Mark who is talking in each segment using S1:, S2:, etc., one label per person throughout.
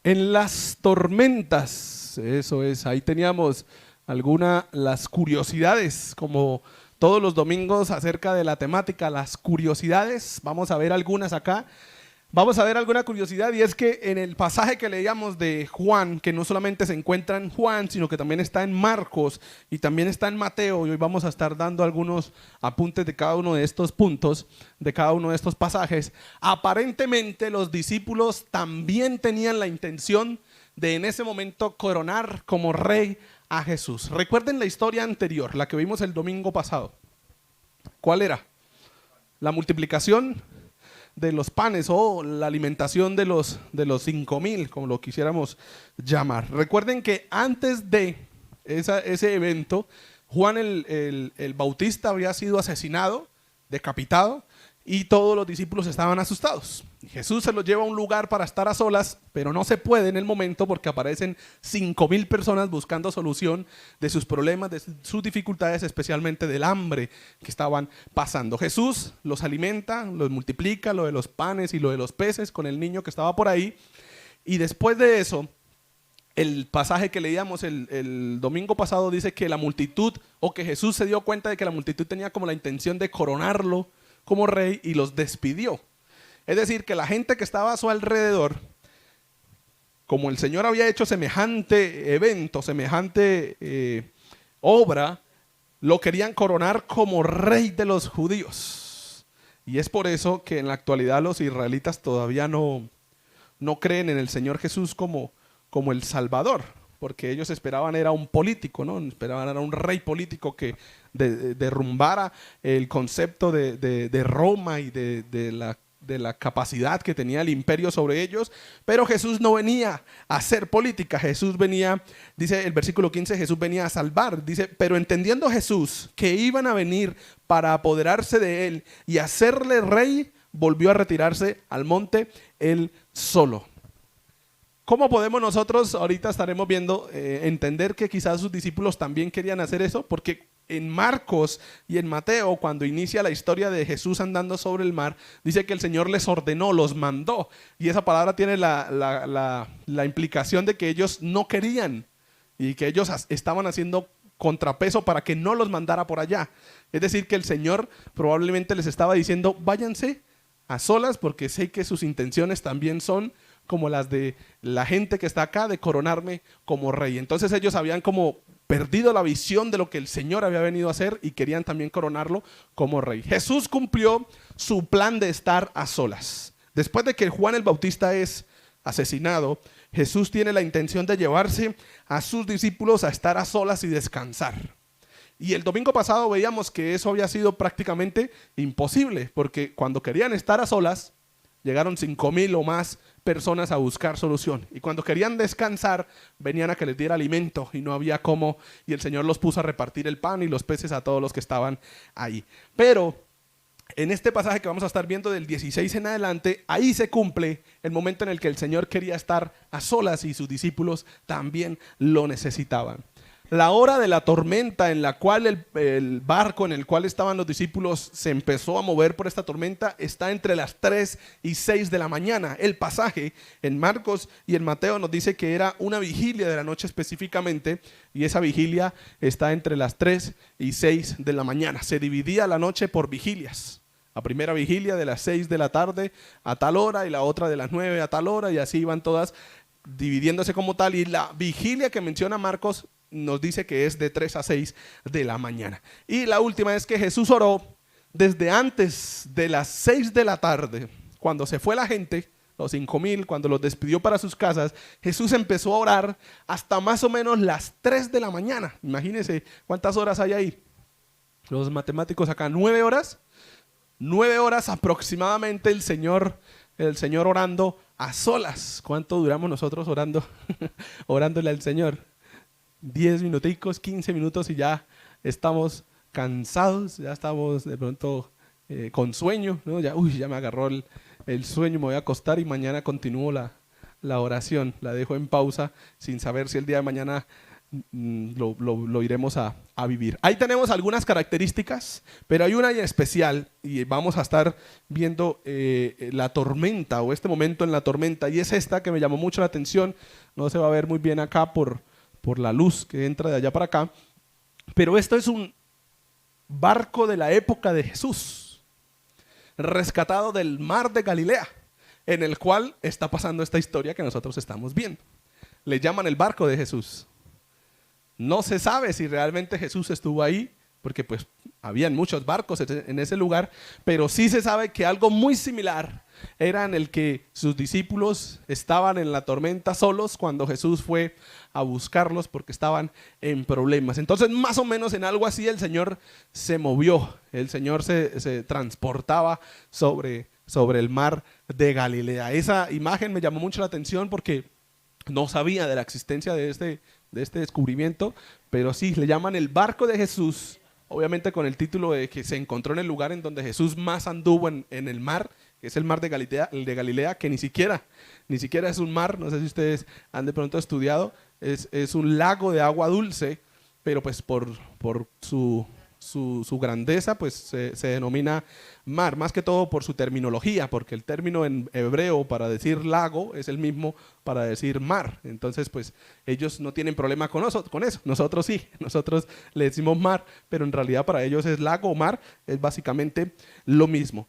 S1: En las tormentas, eso es, ahí teníamos las curiosidades, como todos los domingos acerca de la temática, las curiosidades. Vamos a ver algunas acá. Vamos a ver alguna curiosidad, y es que en el pasaje que leíamos de Juan, que no solamente se encuentra en Juan, sino que también está en Marcos y también está en Mateo, y hoy vamos a estar dando algunos apuntes de cada uno de estos puntos, de cada uno de estos pasajes. Aparentemente los discípulos también tenían la intención de en ese momento coronar como rey a Jesús. Recuerden la historia anterior, la que vimos el domingo pasado. ¿Cuál era? La multiplicación de los panes o la alimentación de los 5,000, como lo quisiéramos llamar. Recuerden que antes de ese evento, Juan el Bautista había sido asesinado, decapitado, y todos los discípulos estaban asustados. Jesús se los lleva a un lugar para estar a solas, pero no se puede en el momento porque aparecen 5,000 personas buscando solución de sus problemas, de sus dificultades, especialmente del hambre que estaban pasando. Jesús los alimenta, los multiplica, lo de los panes y lo de los peces con el niño que estaba por ahí. Y después de eso, el pasaje que leíamos el domingo pasado dice que la multitud, o que Jesús se dio cuenta de que la multitud tenía como la intención de coronarlo como rey y los despidió. Es decir, que la gente que estaba a su alrededor, como el Señor había hecho semejante evento, semejante obra, lo querían coronar como rey de los judíos. Y es por eso que en la actualidad los israelitas todavía no creen en el Señor Jesús como el Salvador, porque ellos esperaban era un político, ¿no? Esperaban era un rey político que derrumbara el concepto de Roma y de la capacidad que tenía el imperio sobre ellos. Pero Jesús no venía a hacer política. Jesús venía, dice el versículo 15, Jesús venía a salvar. Dice, pero entendiendo Jesús que iban a venir para apoderarse de él y hacerle rey, volvió a retirarse al monte él solo. ¿Cómo podemos nosotros, ahorita estaremos viendo, entender que quizás sus discípulos también querían hacer eso? Porque en Marcos y en Mateo, cuando inicia la historia de Jesús andando sobre el mar, dice que el Señor les ordenó, los mandó. Y esa palabra tiene la implicación de que ellos no querían y que ellos estaban haciendo contrapeso para que no los mandara por allá. Es decir, que el Señor probablemente les estaba diciendo, váyanse a solas porque sé que sus intenciones también son como las de la gente que está acá, de coronarme como rey. Entonces ellos habían como perdido la visión de lo que el Señor había venido a hacer y querían también coronarlo como rey. Jesús cumplió su plan de estar a solas. Después de que Juan el Bautista es asesinado, Jesús tiene la intención de llevarse a sus discípulos a estar a solas y descansar. Y el domingo pasado veíamos que eso había sido prácticamente imposible, porque cuando querían estar a solas, llegaron 5,000 o más personas a buscar solución. Y cuando querían descansar, venían a que les diera alimento y no había cómo. Y el Señor los puso a repartir el pan y los peces a todos los que estaban ahí. Pero en este pasaje que vamos a estar viendo del 16 en adelante, ahí se cumple el momento en el que el Señor quería estar a solas y sus discípulos también lo necesitaban. La hora de la tormenta en la cual el barco en el cual estaban los discípulos se empezó a mover por esta tormenta está entre las 3 y 6 de la mañana. El pasaje en Marcos y en Mateo nos dice que era una vigilia de la noche específicamente, y esa vigilia está entre las 3 y 6 de la mañana. Se dividía la noche por vigilias. La primera vigilia de las 6 de la tarde a tal hora y la otra de las 9 a tal hora, y así iban todas dividiéndose como tal. Y la vigilia que menciona Marcos nos dice que es de 3 a 6 de la mañana. Y la última es que Jesús oró desde antes de las 6 de la tarde, cuando se fue la gente, los 5,000, cuando los despidió para sus casas. Jesús empezó a orar hasta más o menos las 3 de la mañana. Imagínense cuántas horas hay ahí. Los matemáticos acá, 9 horas. 9 horas aproximadamente el Señor orando a solas. ¿Cuánto duramos nosotros orando? Orándole al Señor. 10 minuticos, 15 minutos y ya estamos cansados, ya estamos de pronto con sueño, ¿no? Ya me agarró el sueño, me voy a acostar y mañana continúo la oración. La dejo en pausa sin saber si el día de mañana lo iremos a vivir. Ahí tenemos algunas características, pero hay una en especial y vamos a estar viendo la tormenta o este momento en la tormenta, y es esta que me llamó mucho la atención. No se va a ver muy bien acá por la luz que entra de allá para acá, pero esto es un barco de la época de Jesús, rescatado del mar de Galilea, en el cual está pasando esta historia que nosotros estamos viendo. Le llaman el barco de Jesús. No se sabe si realmente Jesús estuvo ahí, porque pues habían muchos barcos en ese lugar, pero sí se sabe que algo muy similar era en el que sus discípulos estaban en la tormenta solos cuando Jesús fue a buscarlos porque estaban en problemas. Entonces, más o menos en algo así el Señor se movió, el Señor se transportaba sobre el mar de Galilea. Esa imagen me llamó mucho la atención porque no sabía de la existencia de este descubrimiento, pero sí, le llaman el barco de Jesús, obviamente con el título de que se encontró en el lugar en donde Jesús más anduvo en el mar, que es el mar de Galilea, que ni siquiera es un mar. No sé si ustedes han de pronto estudiado, es un lago de agua dulce, pero pues por su grandeza pues se denomina mar, más que todo por su terminología, porque el término en hebreo para decir lago es el mismo para decir mar. Entonces pues ellos no tienen problema con eso, nosotros sí, nosotros le decimos mar, pero en realidad para ellos es lago o mar, es básicamente lo mismo.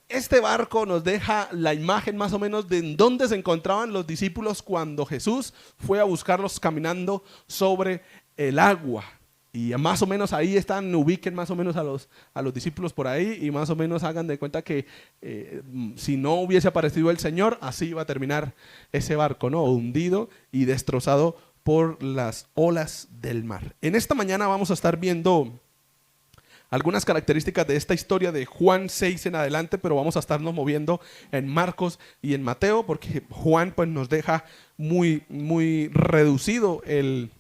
S1: Este barco nos deja la imagen más o menos de en dónde se encontraban los discípulos cuando Jesús fue a buscarlos caminando sobre el agua. Y más o menos ahí están, ubiquen más o menos a los discípulos por ahí y más o menos hagan de cuenta que si no hubiese aparecido el Señor, así iba a terminar ese barco, ¿no? Hundido y destrozado por las olas del mar. En esta mañana vamos a estar viendo algunas características de esta historia de Juan 6 en adelante, pero vamos a estarnos moviendo en Marcos y en Mateo, porque Juan pues nos deja muy, muy reducido el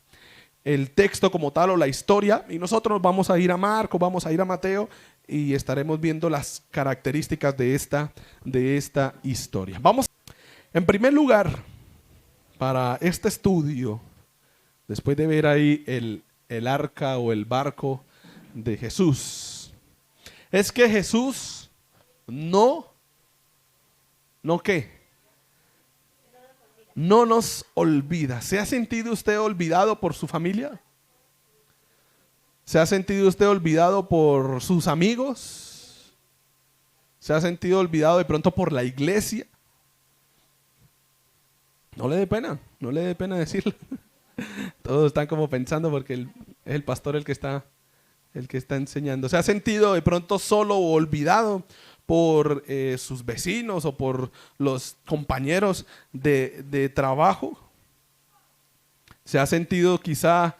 S1: texto como tal o la historia, y nosotros vamos a ir a Marcos, vamos a ir a Mateo y estaremos viendo las características de esta historia. Vamos, en primer lugar, para este estudio, después de ver ahí el arca o el barco de Jesús, es que Jesús no ¿qué? No nos olvida. ¿Se ha sentido usted olvidado por su familia? ¿Se ha sentido usted olvidado por sus amigos? ¿Se ha sentido olvidado de pronto por la iglesia? No le dé pena decirlo. Todos están como pensando porque es el pastor el que está enseñando. ¿Se ha sentido de pronto solo o olvidado por sus vecinos o por los compañeros de trabajo? ¿Se ha sentido quizá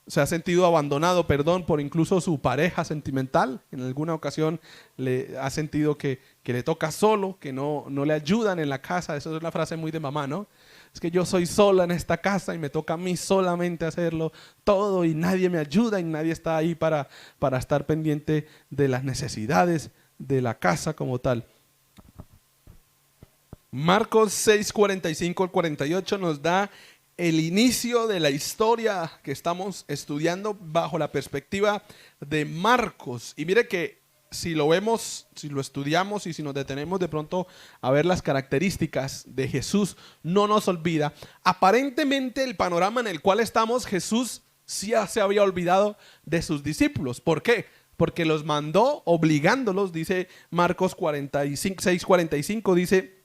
S1: se ha sentido abandonado, por incluso su pareja sentimental? En alguna ocasión le ha sentido que le toca solo, que no le ayudan en la casa. Esa es una frase muy de mamá, ¿no? Es que yo soy sola en esta casa y me toca a mí solamente hacerlo todo y nadie me ayuda y nadie está ahí para estar pendiente de las necesidades de la casa como tal. Marcos 6, 45 al 48 nos da el inicio de la historia que estamos estudiando bajo la perspectiva de Marcos. Y mire que si lo vemos, si lo estudiamos y si nos detenemos de pronto a ver las características de Jesús, no nos olvida. Aparentemente el panorama en el cual estamos, Jesús sí se había olvidado de sus discípulos. ¿Por qué? Porque los mandó obligándolos, dice Marcos 6, 45, dice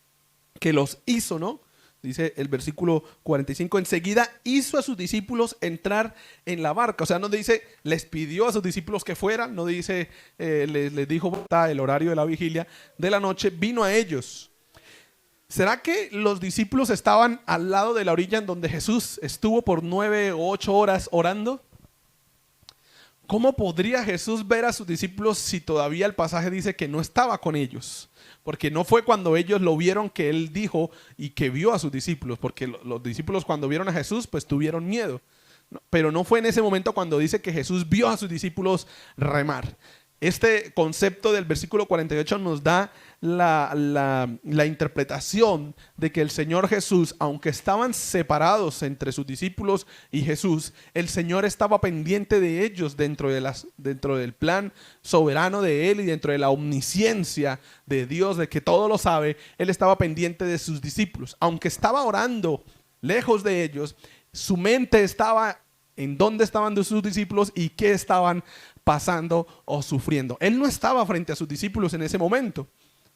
S1: que los hizo, ¿no? Dice el versículo 45, enseguida hizo a sus discípulos entrar en la barca. O sea, no dice, les pidió a sus discípulos que fueran, no dice, les dijo, está el horario de la vigilia de la noche, vino a ellos. ¿Será que los discípulos estaban al lado de la orilla en donde Jesús estuvo por 9 o 8 horas orando? ¿Cómo podría Jesús ver a sus discípulos si todavía el pasaje dice que no estaba con ellos? Porque no fue cuando ellos lo vieron que él dijo y que vio a sus discípulos, porque los discípulos cuando vieron a Jesús pues tuvieron miedo, pero no fue en ese momento cuando dice que Jesús vio a sus discípulos remar. Este concepto del versículo 48 nos da la interpretación de que el Señor Jesús, aunque estaban separados entre sus discípulos y Jesús, el Señor estaba pendiente de ellos dentro del plan soberano de Él y dentro de la omnisciencia de Dios, de que todo lo sabe. Él estaba pendiente de sus discípulos. Aunque estaba orando lejos de ellos, su mente estaba en dónde estaban sus discípulos y qué estaban pasando o sufriendo. Él no estaba frente a sus discípulos en ese momento.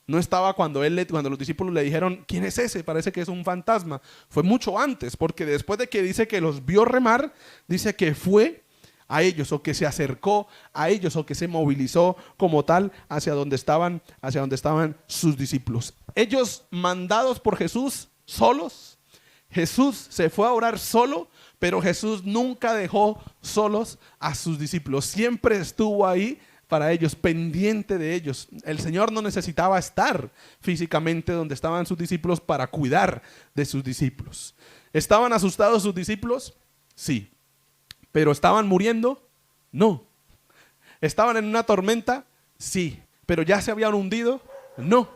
S1: No estaba cuando los discípulos le dijeron, ¿quién es ese? Parece que es un fantasma. Fue mucho antes, porque después de que dice que los vio remar, dice que fue a ellos, o que se acercó a ellos, o que se movilizó como tal hacia donde estaban sus discípulos. Ellos, mandados por Jesús, solos. Jesús se fue a orar solo, pero Jesús nunca dejó solos a sus discípulos. Siempre estuvo ahí para ellos, pendiente de ellos. El Señor no necesitaba estar físicamente donde estaban sus discípulos para cuidar de sus discípulos. ¿Estaban asustados sus discípulos? Sí. ¿Pero estaban muriendo? No. ¿Estaban en una tormenta? Sí. ¿Pero ya se habían hundido? No.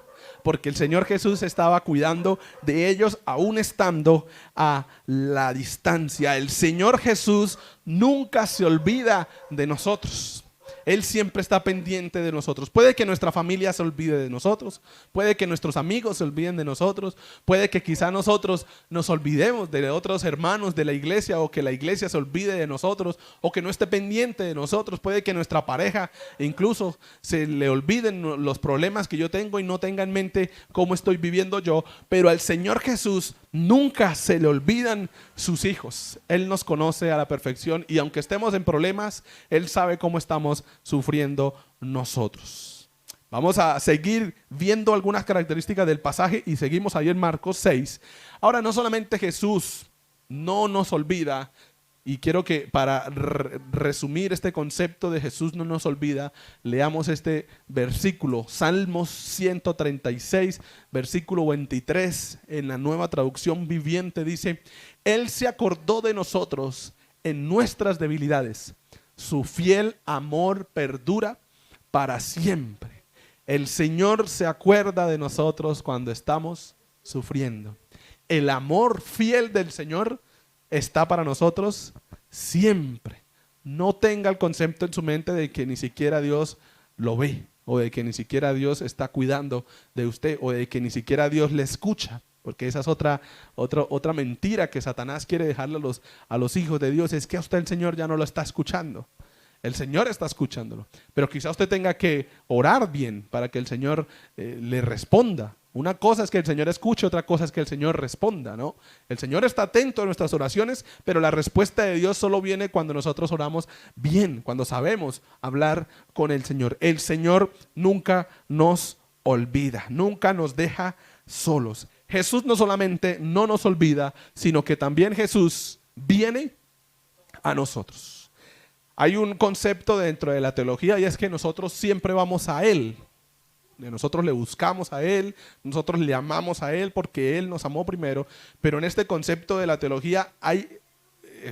S1: Porque el Señor Jesús estaba cuidando de ellos aún estando a la distancia. El Señor Jesús nunca se olvida de nosotros. Él siempre está pendiente de nosotros. Puede que nuestra familia se olvide de nosotros, puede que nuestros amigos se olviden de nosotros, puede que quizá nosotros nos olvidemos de otros hermanos de la iglesia, o que la iglesia se olvide de nosotros, o que no esté pendiente de nosotros. Puede que nuestra pareja incluso se le olviden los problemas que yo tengo y no tenga en mente cómo estoy viviendo yo, pero al Señor Jesús nunca se le olvidan sus hijos. Él nos conoce a la perfección y aunque estemos en problemas, Él sabe cómo estamos sufriendo nosotros. Vamos a seguir viendo algunas características del pasaje y seguimos ahí en Marcos 6. Ahora, no solamente Jesús no nos olvida, y quiero que para resumir este concepto de Jesús no nos olvida, leamos este versículo, Salmos 136, versículo 23, en la Nueva Traducción Viviente dice: Él se acordó de nosotros en nuestras debilidades, su fiel amor perdura para siempre. El Señor se acuerda de nosotros cuando estamos sufriendo. El amor fiel del Señor está para nosotros siempre. No tenga el concepto en su mente de que ni siquiera Dios lo ve, o de que ni siquiera Dios está cuidando de usted, o de que ni siquiera Dios le escucha, porque esa es otra mentira que Satanás quiere dejarle a los hijos de Dios. Es que a usted el Señor ya no lo está escuchando. El Señor está escuchándolo, pero quizá usted tenga que orar bien para que el Señor le responda. Una cosa es que el Señor escuche, otra cosa es que el Señor responda, ¿no? El Señor está atento a nuestras oraciones, pero la respuesta de Dios solo viene cuando nosotros oramos bien, cuando sabemos hablar con el Señor. El Señor nunca nos olvida, nunca nos deja solos. Jesús no solamente no nos olvida, sino que también Jesús viene a nosotros. Hay un concepto dentro de la teología y es que nosotros siempre vamos a Él. Nosotros le buscamos a Él, nosotros le amamos a Él porque Él nos amó primero, pero en este concepto de la teología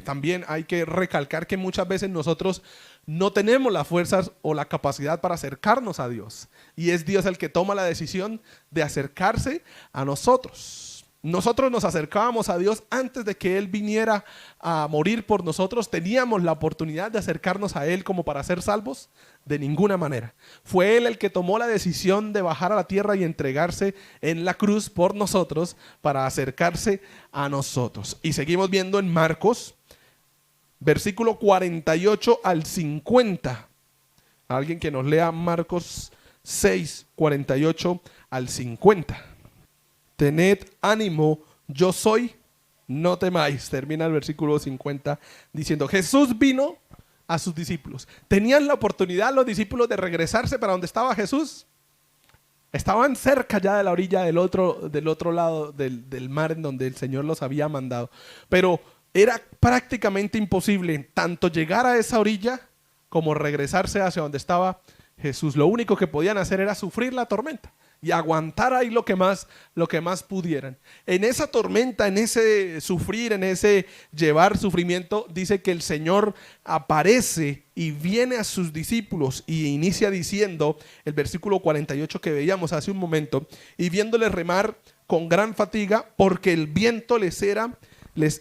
S1: también hay que recalcar que muchas veces nosotros no tenemos las fuerzas o la capacidad para acercarnos a Dios, y es Dios el que toma la decisión de acercarse a nosotros. Nosotros nos acercábamos a Dios antes de que Él viniera a morir por nosotros. ¿Teníamos la oportunidad de acercarnos a Él como para ser salvos? De ninguna manera. Fue Él el que tomó la decisión de bajar a la tierra y entregarse en la cruz por nosotros para acercarse a nosotros. Y seguimos viendo en Marcos, versículo 48 al 50. Alguien que nos lea Marcos 6, 48 al 50. Tened ánimo, yo soy, no temáis. Termina el versículo 50 diciendo: Jesús vino a sus discípulos. ¿Tenían la oportunidad los discípulos de regresarse para donde estaba Jesús? Estaban cerca ya de la orilla del otro lado del mar en donde el Señor los había mandado. Pero era prácticamente imposible tanto llegar a esa orilla como regresarse hacia donde estaba Jesús. Lo único que podían hacer era sufrir la tormenta. y aguantar ahí lo que más pudieran. En esa tormenta, en ese sufrir, en ese llevar sufrimiento, dice que el Señor aparece y viene a sus discípulos y inicia diciendo el versículo 48 que veíamos hace un momento, y viéndoles remar con gran fatiga porque el viento les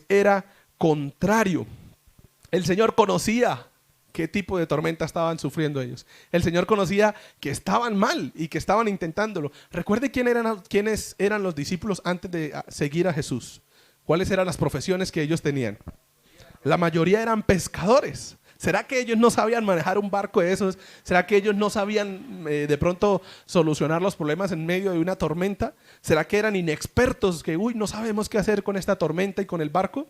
S1: era contrario. El Señor conocía qué tipo de tormenta estaban sufriendo ellos. El Señor conocía que estaban mal y que estaban intentándolo. Recuerde quiénes eran los discípulos antes de seguir a Jesús. ¿Cuáles eran las profesiones que ellos tenían? La mayoría eran pescadores. ¿Será que ellos no sabían manejar un barco de esos? ¿Será que ellos no sabían de pronto solucionar los problemas en medio de una tormenta? ¿Será que eran inexpertos que, no sabemos qué hacer con esta tormenta y con el barco?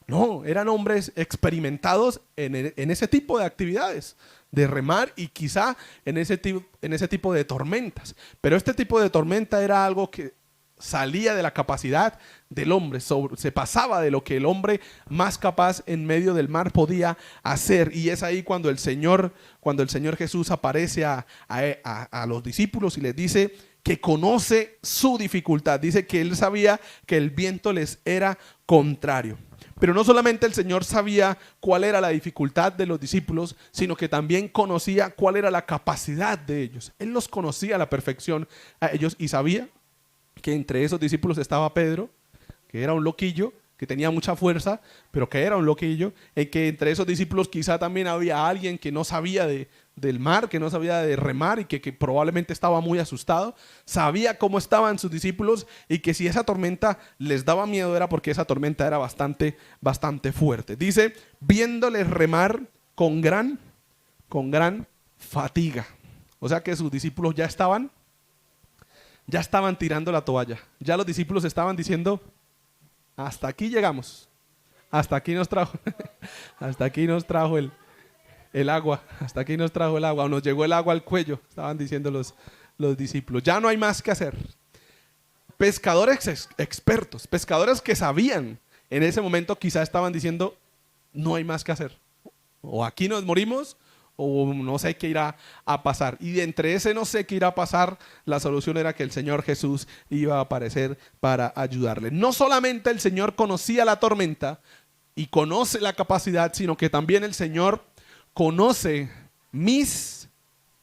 S1: No, eran hombres experimentados en ese tipo de actividades, de remar y quizá en ese tipo de tormentas. Pero este tipo de tormenta era algo que salía de la capacidad del hombre, se pasaba de lo que el hombre más capaz en medio del mar podía hacer. Y es ahí cuando el Señor Jesús aparece a los discípulos y les dice que conoce su dificultad. Dice que él sabía que el viento les era contrario. Pero no solamente el Señor sabía cuál era la dificultad de los discípulos, sino que también conocía cuál era la capacidad de ellos. Él los conocía a la perfección a ellos y sabía que entre esos discípulos estaba Pedro, que era un loquillo, que tenía mucha fuerza, pero que era un loquillo, y que entre esos discípulos quizá también había alguien que no sabía del mar, que no sabía de remar y que probablemente estaba muy asustado. Sabía cómo estaban sus discípulos y que si esa tormenta les daba miedo era porque esa tormenta era bastante fuerte. Dice, viéndoles remar con gran fatiga. O sea que sus discípulos ya estaban tirando la toalla. Ya los discípulos estaban diciendo, hasta aquí llegamos, hasta aquí nos trajo, hasta aquí nos trajo el agua, hasta aquí nos trajo el agua, o nos llegó el agua al cuello, estaban diciendo los discípulos. Ya no hay más que hacer. Pescadores expertos, pescadores que sabían en ese momento quizá estaban diciendo, no hay más que hacer. O aquí nos morimos, o no sé qué irá a pasar. Y de entre ese no sé qué irá a pasar, la solución era que el Señor Jesús iba a aparecer para ayudarle. No solamente el Señor conocía la tormenta y conoce la capacidad, sino que también el Señor conoce mis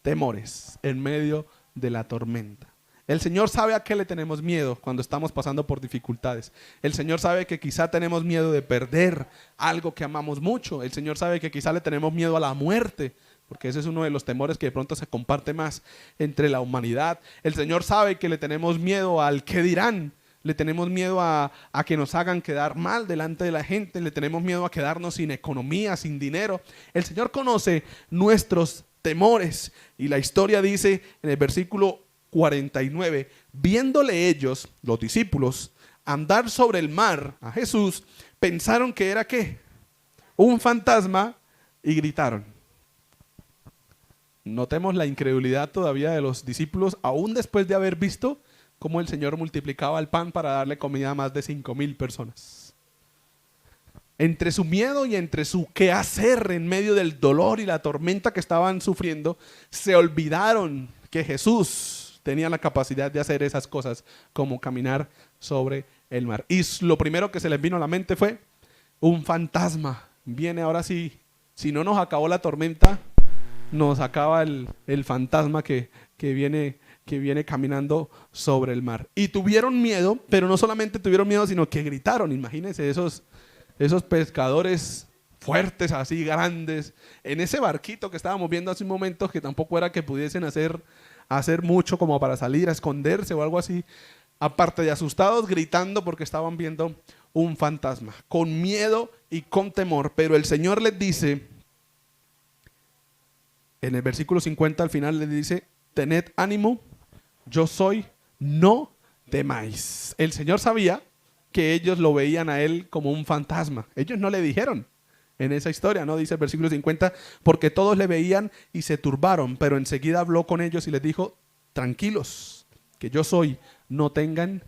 S1: temores en medio de la tormenta. El Señor sabe a qué le tenemos miedo cuando estamos pasando por dificultades. El Señor sabe que quizá tenemos miedo de perder algo que amamos mucho. El Señor sabe que quizá le tenemos miedo a la muerte, porque ese es uno de los temores que de pronto se comparte más entre la humanidad. El Señor sabe que le tenemos miedo al qué dirán. Le tenemos miedo a que nos hagan quedar mal delante de la gente. Le tenemos miedo a quedarnos sin economía, sin dinero. El Señor conoce nuestros temores. Y la historia dice en el versículo 49, viéndole ellos, los discípulos, andar sobre el mar a Jesús, pensaron que era ¿qué? Un fantasma y gritaron. Notemos la incredulidad todavía de los discípulos, aún después de haber visto cómo el Señor multiplicaba el pan para darle comida a más de 5,000 personas. Entre su miedo y entre su qué hacer en medio del dolor y la tormenta que estaban sufriendo, se olvidaron que Jesús tenía la capacidad de hacer esas cosas como caminar sobre el mar. Y lo primero que se les vino a la mente fue un fantasma. Viene ahora sí, si no nos acabó la tormenta, nos acaba el fantasma que viene caminando sobre el mar. Y tuvieron miedo, pero no solamente tuvieron miedo, sino que gritaron. Imagínense esos pescadores fuertes, así grandes, en ese barquito que estábamos viendo hace un momento, que tampoco era que pudiesen hacer mucho como para salir a esconderse o algo así, aparte de asustados, gritando porque estaban viendo un fantasma, con miedo y con temor. Pero el Señor les dice, en el versículo 50 al final les dice, tened ánimo, yo soy, no temáis. El Señor sabía que ellos lo veían a él como un fantasma. Ellos no le dijeron en esa historia, ¿no? Dice el versículo 50, porque todos le veían y se turbaron, pero enseguida habló con ellos y les dijo, tranquilos, que yo soy, no tengan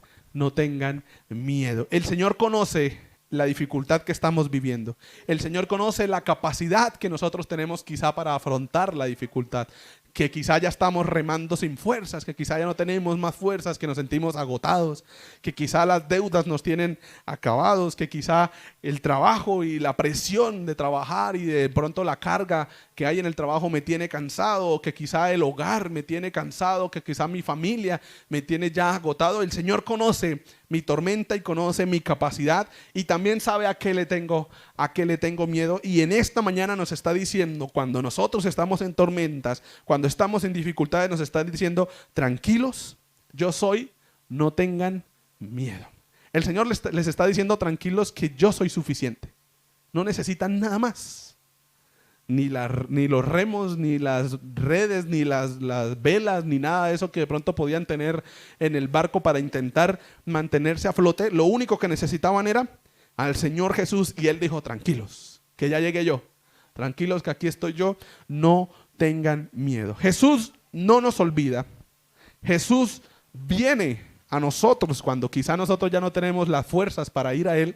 S1: miedo. El Señor conoce la dificultad que estamos viviendo. El Señor conoce la capacidad que nosotros tenemos quizá para afrontar la dificultad. que quizá ya estamos remando sin fuerzas, que quizá ya no tenemos más fuerzas, que nos sentimos agotados, que quizá las deudas nos tienen acabados, que quizá el trabajo y la presión de trabajar y de pronto la carga que hay en el trabajo me tiene cansado, o que quizá el hogar me tiene cansado, que quizá mi familia me tiene ya agotado. El Señor conoce mi tormenta y conoce mi capacidad y también sabe a qué le tengo miedo. Y en esta mañana nos está diciendo, cuando nosotros estamos en tormentas, cuando estamos en dificultades, nos está diciendo: tranquilos, yo soy, no tengan miedo. El Señor les está diciendo: tranquilos, que yo soy suficiente. No necesitan nada más. Ni los remos, ni las redes, ni las velas, ni nada de eso que de pronto podían tener en el barco para intentar mantenerse a flote. Lo único que necesitaban era al Señor Jesús, y Él dijo: tranquilos, que ya llegué yo. Tranquilos, que aquí estoy yo. No tengan miedo. Jesús no nos olvida. Jesús viene a nosotros cuando quizá nosotros ya no tenemos las fuerzas para ir a Él.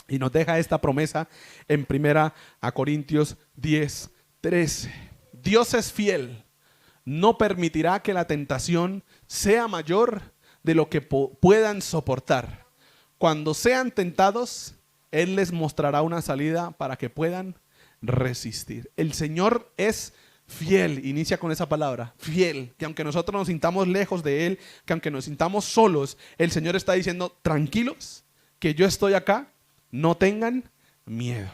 S1: Y nos deja esta promesa en 1 Corintios 10:13. Dios es fiel, no permitirá que la tentación sea mayor de lo que puedan soportar. Cuando sean tentados, Él les mostrará una salida para que puedan resistir. El Señor es fiel, inicia con esa palabra, fiel, que aunque nosotros nos sintamos lejos de Él, que aunque nos sintamos solos, el Señor está diciendo: tranquilos, que yo estoy acá. No tengan miedo.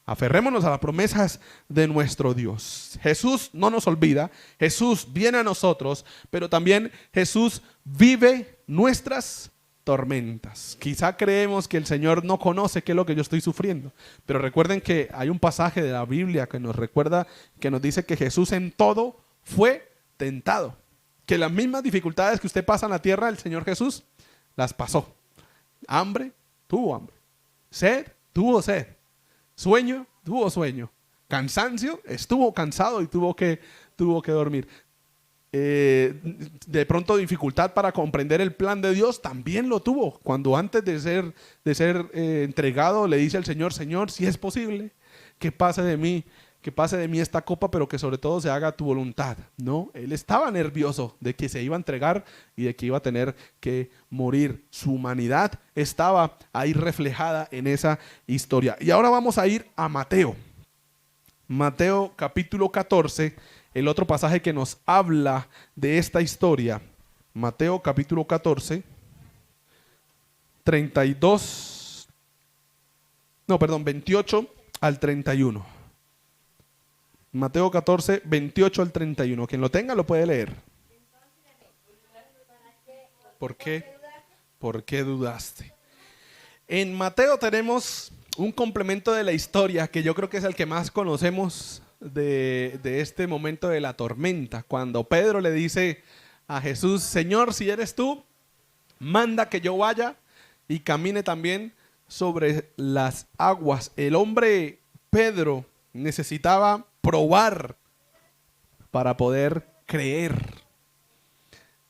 S1: Aferrémonos a las promesas de nuestro Dios. Jesús no nos olvida, Jesús viene a nosotros, pero también Jesús vive nuestras tormentas. Quizá creemos que el Señor no conoce qué es lo que yo estoy sufriendo, pero recuerden que hay un pasaje de la Biblia que nos recuerda, que nos dice que Jesús en todo fue tentado. Que las mismas dificultades que usted pasa en la tierra, el Señor Jesús las pasó. Hambre, tuvo hambre. Sed, tuvo sed. Sueño, tuvo sueño. Cansancio, estuvo cansado y tuvo que dormir. De pronto dificultad para comprender el plan de Dios, también lo tuvo. Cuando antes de ser entregado le dice al Señor: Señor, si es posible, que pase de mí esta copa, pero que sobre todo se haga tu voluntad. No, él estaba nervioso de que se iba a entregar y de que iba a tener que morir. Su humanidad estaba ahí reflejada en esa historia. Y ahora vamos a ir a Mateo. Mateo capítulo 14, el otro pasaje que nos habla de esta historia. Mateo capítulo 14, 28 al 31. Mateo 14, 28 al 31. Quien lo tenga lo puede leer. ¿Por qué? ¿Por qué dudaste? En Mateo tenemos un complemento de la historia que yo creo que es el que más conocemos de este momento de la tormenta. Cuando Pedro le dice a Jesús: Señor, si eres tú, manda que yo vaya y camine también sobre las aguas. El hombre Pedro necesitaba probar para poder creer.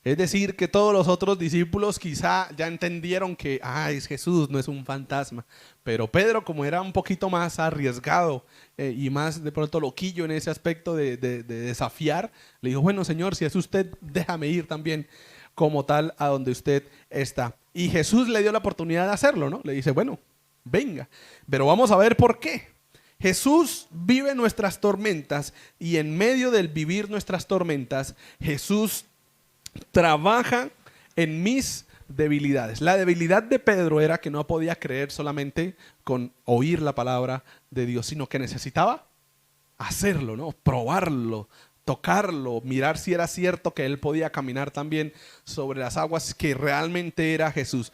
S1: Es decir, que todos los otros discípulos quizá ya entendieron que es Jesús, no es un fantasma. Pero Pedro, como era un poquito más arriesgado y más de pronto loquillo en ese aspecto de desafiar, le dijo: bueno, Señor, si es usted, déjame ir también como tal a donde usted está. Y Jesús le dio la oportunidad de hacerlo, ¿no? Le dice: bueno, venga, pero vamos a ver por qué. Jesús vive nuestras tormentas, y en medio del vivir nuestras tormentas, Jesús trabaja en mis debilidades. La debilidad de Pedro era que no podía creer solamente con oír la palabra de Dios, sino que necesitaba hacerlo, ¿no? Probarlo, tocarlo, mirar si era cierto que él podía caminar también sobre las aguas, que realmente era Jesús.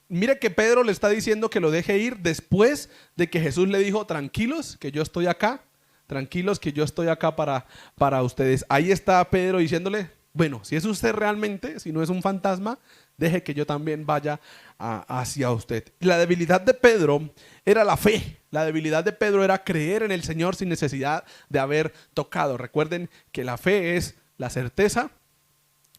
S1: Mire que Pedro le está diciendo que lo deje ir después de que Jesús le dijo: tranquilos, que yo estoy acá, tranquilos, que yo estoy acá para ustedes. Ahí está Pedro diciéndole: bueno, si es usted realmente, si no es un fantasma, deje que yo también vaya hacia usted. La debilidad de Pedro era la fe. La debilidad de Pedro era creer en el Señor sin necesidad de haber tocado. Recuerden que la fe es la certeza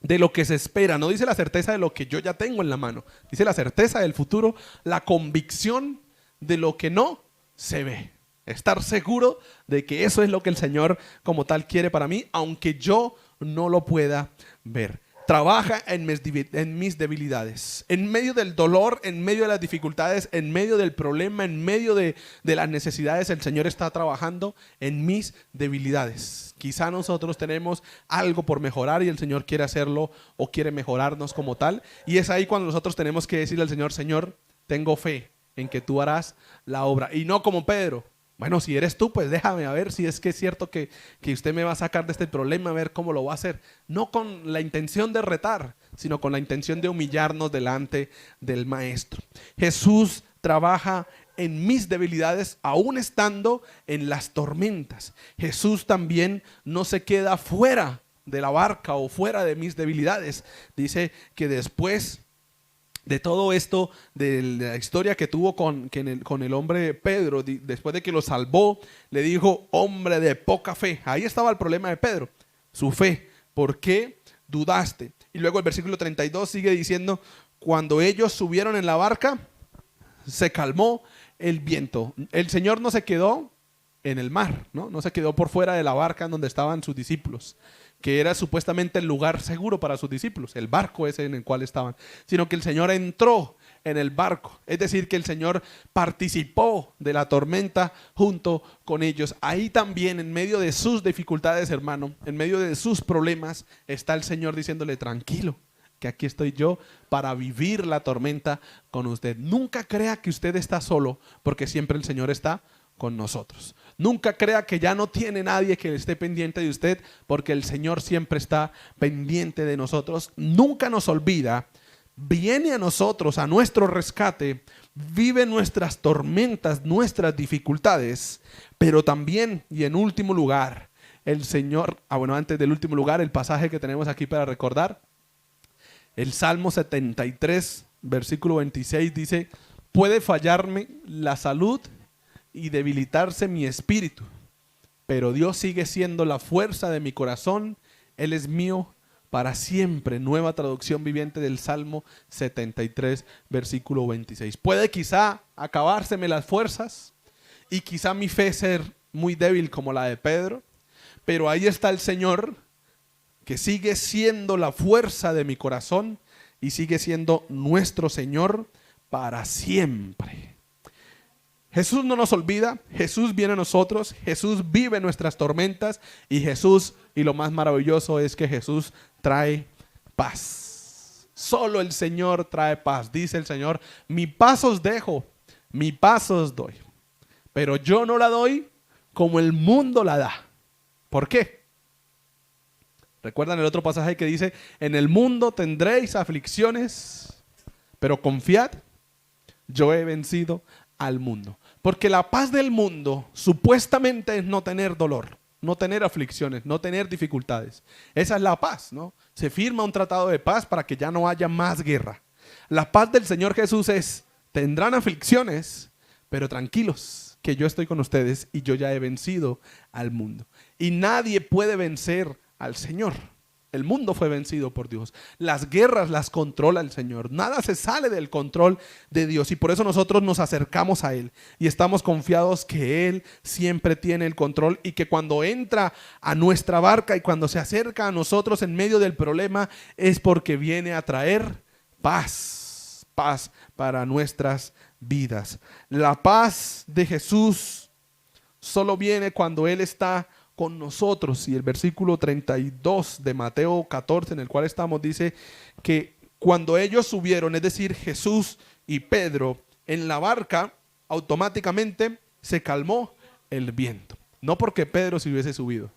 S1: de lo que se espera. No dice la certeza de lo que yo ya tengo en la mano. Dice la certeza del futuro, la convicción de lo que no se ve. Estar seguro de que eso es lo que el Señor como tal quiere para mí, aunque yo no lo pueda ver. Trabaja en mis debilidades, en medio del dolor, en medio de las dificultades, en medio del problema, en medio de las necesidades. El Señor está trabajando en mis debilidades. Quizá nosotros tenemos algo por mejorar y el Señor quiere hacerlo o quiere mejorarnos como tal. Y es ahí cuando nosotros tenemos que decirle al Señor: Señor, tengo fe en que tú harás la obra. Y no como Pedro: bueno, si eres tú, pues déjame a ver si es que es cierto que usted me va a sacar de este problema, a ver cómo lo va a hacer. No con la intención de retar, sino con la intención de humillarnos delante del Maestro. Jesús trabaja en mis debilidades, aún estando en las tormentas. Jesús también no se queda fuera de la barca o fuera de mis debilidades. Dice que después de todo esto, de la historia que tuvo con el hombre Pedro, después de que lo salvó, le dijo: hombre de poca fe. Ahí estaba el problema de Pedro, su fe. ¿Por qué dudaste? Y luego el versículo 32 sigue diciendo: cuando ellos subieron en la barca, se calmó el viento. El Señor no se quedó en el mar, no se quedó por fuera de la barca en donde estaban sus discípulos, que era supuestamente el lugar seguro para sus discípulos, el barco ese en el cual estaban, sino que el Señor entró en el barco. Es decir, que el Señor participó de la tormenta junto con ellos. Ahí también, en medio de sus dificultades, hermano, en medio de sus problemas, está el Señor diciéndole: tranquilo, que aquí estoy yo para vivir la tormenta con usted. Nunca crea que usted está solo, porque siempre el Señor está con nosotros. Nunca crea que ya no tiene nadie que esté pendiente de usted, porque el Señor siempre está pendiente de nosotros. Nunca nos olvida, viene a nosotros, a nuestro rescate, vive nuestras tormentas, nuestras dificultades, pero también, y en último lugar, el Señor, antes del último lugar, el pasaje que tenemos aquí para recordar, el Salmo 73, versículo 26 dice: puede fallarme la salud y debilitarse mi espíritu, pero Dios sigue siendo la fuerza de mi corazón. Él es mío para siempre. Nueva traducción viviente del Salmo 73, versículo 26. Puede quizá acabárseme las fuerzas y quizá mi fe ser muy débil como la de Pedro, pero ahí está el Señor, que sigue siendo la fuerza de mi corazón y sigue siendo nuestro Señor para siempre. Jesús no nos olvida, Jesús viene a nosotros, Jesús vive nuestras tormentas, y Jesús, y lo más maravilloso es que Jesús trae paz. Solo el Señor trae paz. Dice el Señor: mi paz os dejo, mi paz os doy, pero yo no la doy como el mundo la da. ¿Por qué? ¿Recuerdan el otro pasaje que dice: en el mundo tendréis aflicciones, pero confiad, yo he vencido al mundo? Porque la paz del mundo supuestamente es no tener dolor, no tener aflicciones, no tener dificultades. Esa es la paz, ¿no? Se firma un tratado de paz para que ya no haya más guerra. La paz del Señor Jesús es: tendrán aflicciones, pero tranquilos, que yo estoy con ustedes y yo ya he vencido al mundo. Y nadie puede vencer al Señor. El mundo fue vencido por Dios. Las guerras las controla el Señor. Nada se sale del control de Dios. Y por eso nosotros nos acercamos a Él. Y estamos confiados que Él siempre tiene el control. Y que cuando entra a nuestra barca y cuando se acerca a nosotros en medio del problema, es porque viene a traer paz. Paz para nuestras vidas. La paz de Jesús solo viene cuando Él está con nosotros. Y el versículo 32 de Mateo 14, en el cual estamos, dice que cuando ellos subieron, es decir, Jesús y Pedro, en la barca, automáticamente se calmó el viento. No porque Pedro se hubiese subido,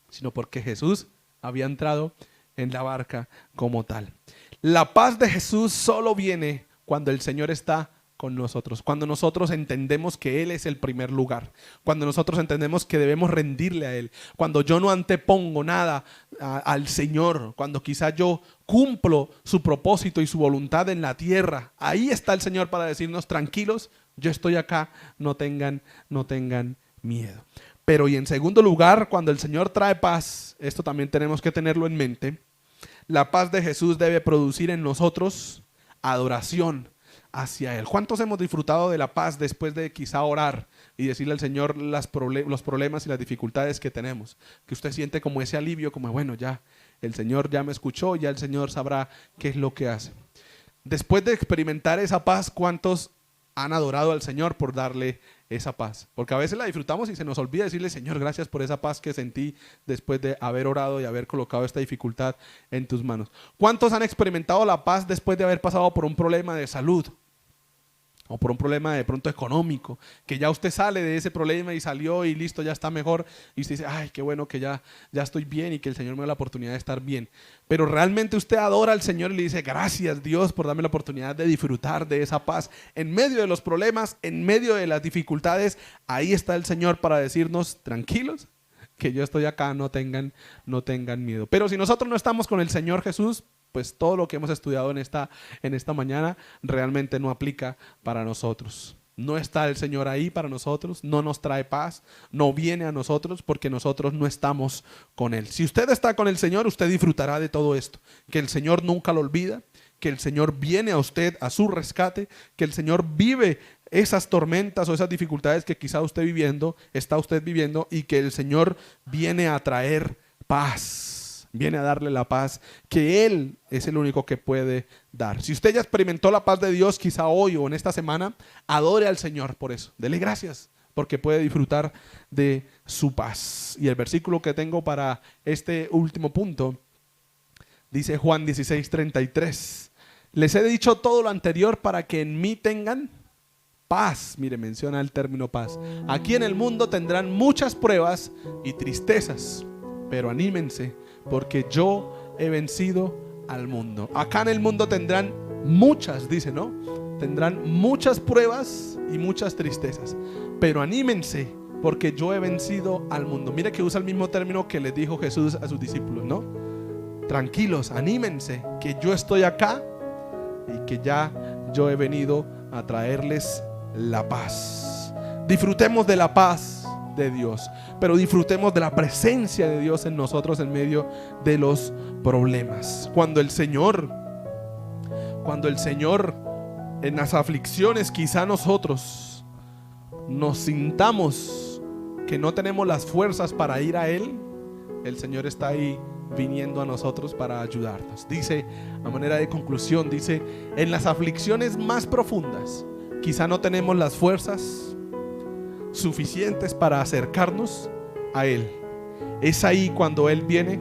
S1: sino porque Jesús había entrado en la barca como tal. La paz de Jesús solo viene cuando el Señor está con nosotros, cuando nosotros entendemos que Él es el primer lugar, cuando nosotros entendemos que debemos rendirle a Él, cuando yo no antepongo nada al Señor, cuando quizá yo cumplo su propósito y su voluntad en la tierra. Ahí está el Señor para decirnos: tranquilos, yo estoy acá, no tengan miedo. Pero y en segundo lugar, cuando el Señor trae paz, esto también tenemos que tenerlo en mente, la paz de Jesús debe producir en nosotros adoración hacia Él. ¿Cuántos hemos disfrutado de la paz después de quizá orar y decirle al Señor los problemas y las dificultades que tenemos. Que usted siente como ese alivio, como bueno, ya el Señor ya me escuchó, ya el Señor sabrá qué es lo que hace. Después de experimentar esa paz, ¿cuántos han adorado al Señor por darle esa paz? Porque a veces la disfrutamos y se nos olvida decirle: Señor, gracias por esa paz que sentí después de haber orado y haber colocado esta dificultad en tus manos. ¿Cuántos han experimentado la paz después de haber pasado por un problema de salud? O por un problema de pronto económico, que ya usted sale de ese problema y salió y listo, ya está mejor, y usted dice: ay, qué bueno que ya estoy bien y que el Señor me da la oportunidad de estar bien. Pero realmente usted adora al Señor y le dice: gracias, Dios, por darme la oportunidad de disfrutar de esa paz. En medio de los problemas, en medio de las dificultades, ahí está el Señor para decirnos: tranquilos, que yo estoy acá, no tengan miedo. Pero si nosotros no estamos con el Señor Jesús, pues todo lo que hemos estudiado en esta mañana realmente no aplica para nosotros. No está el Señor ahí para nosotros, no nos trae paz, no viene a nosotros porque nosotros no estamos con Él. Si usted está con el Señor, usted disfrutará de todo esto, que el Señor nunca lo olvida, que el Señor viene a usted a su rescate, que el Señor vive esas tormentas o esas dificultades que quizá está usted viviendo, y que el Señor viene a traer paz. Viene a darle la paz que Él es el único que puede dar. Si usted ya experimentó la paz de Dios, quizá hoy o en esta semana, adore al Señor por eso. Dele gracias porque puede disfrutar de su paz. Y el versículo que tengo para este último punto dice Juan 16:33. Les he dicho todo lo anterior para que en mí tengan paz. Mire, menciona el término paz. Aquí en el mundo tendrán muchas pruebas y tristezas, pero anímense, porque yo he vencido al mundo. Acá en el mundo tendrán muchas, dice, ¿no? Tendrán muchas pruebas y muchas tristezas, pero anímense, porque yo he vencido al mundo. Mire que usa el mismo término que les dijo Jesús a sus discípulos, ¿no? Tranquilos, anímense, que yo estoy acá y que ya yo he venido a traerles la paz. Disfrutemos de la paz de Dios, pero disfrutemos de la presencia de Dios en nosotros en medio de los problemas. Cuando el Señor en las aflicciones, quizá nosotros nos sintamos que no tenemos las fuerzas para ir a Él, el Señor está ahí viniendo a nosotros para ayudarnos. Dice, a manera de conclusión, dice: en las aflicciones más profundas, quizá no tenemos las fuerzas suficientes para acercarnos a Él. Es ahí cuando Él viene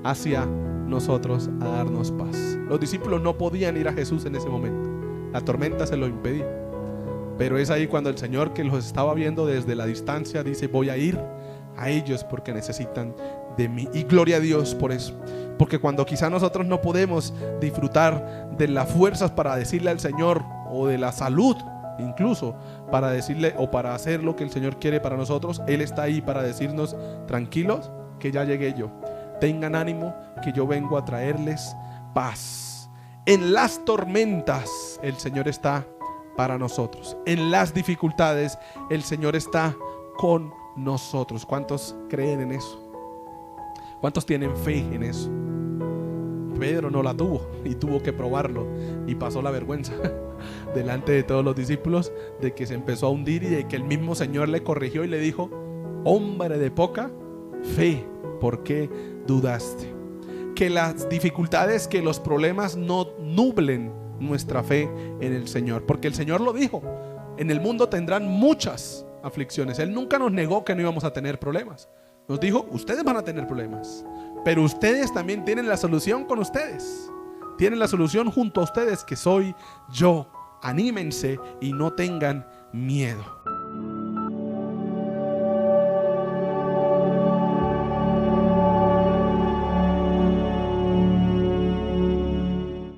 S1: hacia nosotros a darnos paz. Los discípulos no podían ir a Jesús en ese momento, la tormenta se lo impedía, pero es ahí cuando el Señor, que los estaba viendo desde la distancia, dice: voy a ir a ellos porque necesitan de mí. Y gloria a Dios por eso, porque cuando quizá nosotros no podemos disfrutar de las fuerzas para decirle al Señor, o de la salud incluso para decirle o para hacer lo que el Señor quiere para nosotros, Él está ahí para decirnos: tranquilos, que ya llegué yo, tengan ánimo, que yo vengo a traerles paz. En las tormentas el Señor está para nosotros, en las dificultades el Señor está con nosotros. ¿Cuántos creen en eso? ¿Cuántos tienen fe en eso? Pedro no la tuvo y tuvo que probarlo y pasó la vergüenza delante de todos los discípulos, de que se empezó a hundir y de que el mismo Señor le corrigió y le dijo: hombre de poca fe, ¿por qué dudaste? Que las dificultades, que los problemas no nublen nuestra fe en el Señor, porque el Señor lo dijo: en el mundo tendrán muchas aflicciones. Él nunca nos negó que no íbamos a tener problemas. Nos dijo: ustedes van a tener problemas, pero ustedes también tienen la solución con ustedes. Tienen la solución junto a ustedes, que soy yo. Anímense y no tengan miedo.